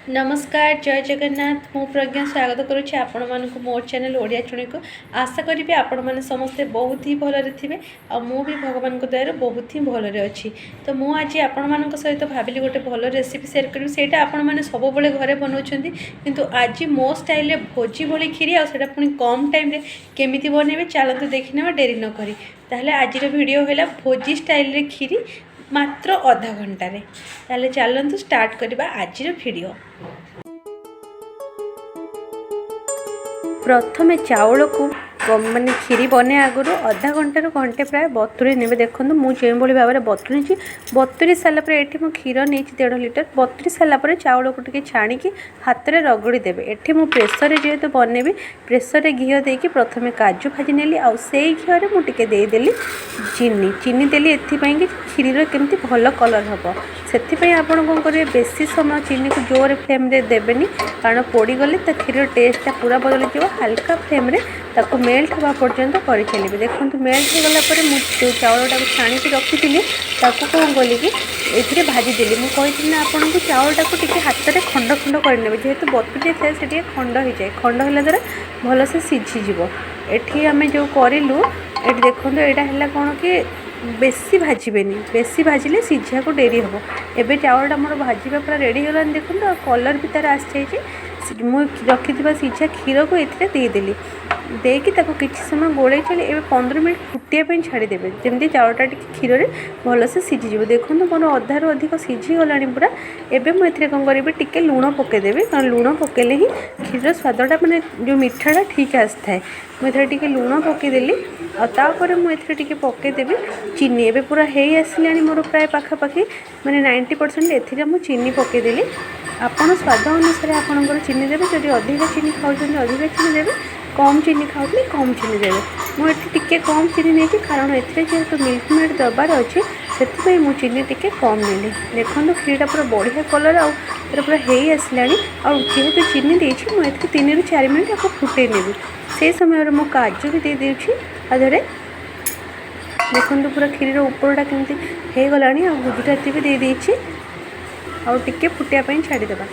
नमस्कार जय जगन्नाथ मु प्रज्ञा स्वागत करुच्ची आपण मानक मोर चैनल ओडिया चुणी को आशा करी आपण मैंने समस्ते बहुत ही भलरे थे आ मु भी भगवान दयार बहुत ही भलरे अच्छी। तो मु आज आपण मान सहित भाविली गोटे भल रेसिपी सेयार करी से आपण मैंने सब बड़े घरे बनाऊँच किंतु आज मो स्टाइल भोजी भली खीरी आटा पुणी कम टाइम केमी बनइबे चलते देखने डेरी न करी ताहले आज वीडियो है भोजी स्टाइल खीरी मात्र आधा घंटे ताले चलतु स्टार्ट करवा आज वीडियो। प्रथमे चाउल को माने खीरी बने आगुरी आधा घंटे घंटे प्राय बतुरी ने देखो मुझे भाव में बतुरी बतुरी सारापर ये मो क्षीर नहीं 1.5 लिटर बतुरी सारापर चाउल को टे छाणिकी हाथ में रगड़ी देवे। ये मुझे प्रेसर जेहेतु बनैबी प्रेसर घी देकी प्रथम काजू भाजी नेली आ से घी मुझे देदेली चीनी चीनी देली एपाई कि क्षीर केमती भल कलर हम से आपड़ कौन करेंगे बेसी समय चीनी को जोर फ्लेम देवेनि कारण पोड़गले क्षीर टेस्टा पूरा बदल जाए हल्का फ्लेम ताको मेल्ट हवा पर्यंत कर चलिए। देखो मेल्ट हो गला मुझे चाउलटा छाणी रखी कौन कली कि ये भाजीदेली मुझे आपन को चाउलटा को टे हाथ में खंड खंड करने जेहेतु बतुरी थाए से खंड हो जाए खंड होला द्वारा भलसे सीझीज। एठी आम जो करूँ ये देखो यहाँ कौन कि बेसी भाजबेनि बेसी भाजिले सीझा को डेरी हम एवं चाउलटा मोर भाजवा पूरा रेडी होगा देखो कलर भी तार आसी मुझे रखी सीझा क्षीर को ये देदेली देकी किसी समय गोड़े चले ए 15 मिनट फुटापी छाड़देवे जमी चाउलटा क्षीर में भलसे सीझीज। देखो मोर अधारू अधिक सीझीगला पूरा एवं मुझे कौन करी टे लुण पकईदेवी कारण लुण पकेले ही क्षीर स्वादटा मैंने जो मीठाटा ठीक आसता है मुझे टे लुण पकईदेली आपर मुझे पकईदेवी चीनी एवं पूरा हो आसला मोर प्राय पाखापाखि मैंने 90% ए चीनी पकईदेली आपड़ स्वाद अनुसार आपंकर चीनी देवे जब अधिक चीनी खाऊँ अधिक चीनी देवे कम चीनी खाऊँ कम चीनी देवे मुझे टे कम चीनी नहीं कारण एहेतु मिल्क मेड दबार अच्छे से मुझे चीनी टे कम नेली। देखो क्षीरटा पूरा बढ़िया कलर आउ पूरा हो आसला जेहेतु चीनी देती मुझे 3 ରୁ 4 मिनट आपको फुटे नेबी से समय मो काजू भी दे देउछि आधरे देखो पूरा क्षीर उपरटा केमती हो गला आ गुजराती भी दे देछि आउ टिके फुटिया छाड़देवा।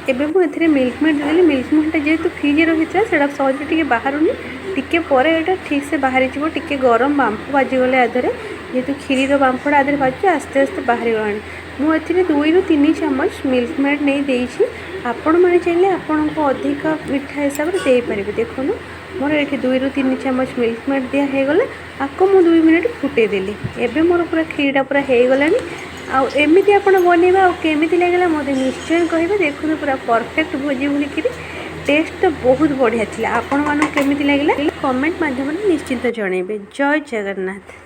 एवं मुझे मिल्क मेड देली मिल्क मेडटा जेहेतु फ्रिज रही है से सहज टे बाहरुनी टिके पर यहाँ ठीक से बाहरी टे गरम बांफ बाजिगले आधरे जेहेतु क्षीर बांफटा आधे बाजी आस्ते आस्ते बाहरी गलानी मुझे 2 ରୁ 3 ଚାମଚ मिल्क मेड नहीं देइछि आपण मैंने चाहिए आपण को अधिक मीठा हिसाब से दे पारे। देखो मोर ये 2 ରୁ 3 ଚାମଚ मिल्क मेड दिया हो गला आपको मु 2 मिनट फुटेदेली एवं मोर पूरा क्षीरटा पूरा हो गलानी आमती आप बनवा आमती लगे मत निश्चय कहे। देखो पूरा परफेक्ट भोजी भूल खीरी टेस्ट तो बहुत बढ़िया थी। आपण मानू केमी लगे कमेंट माध्यम निश्चिंत जनइबे। जय जगन्नाथ।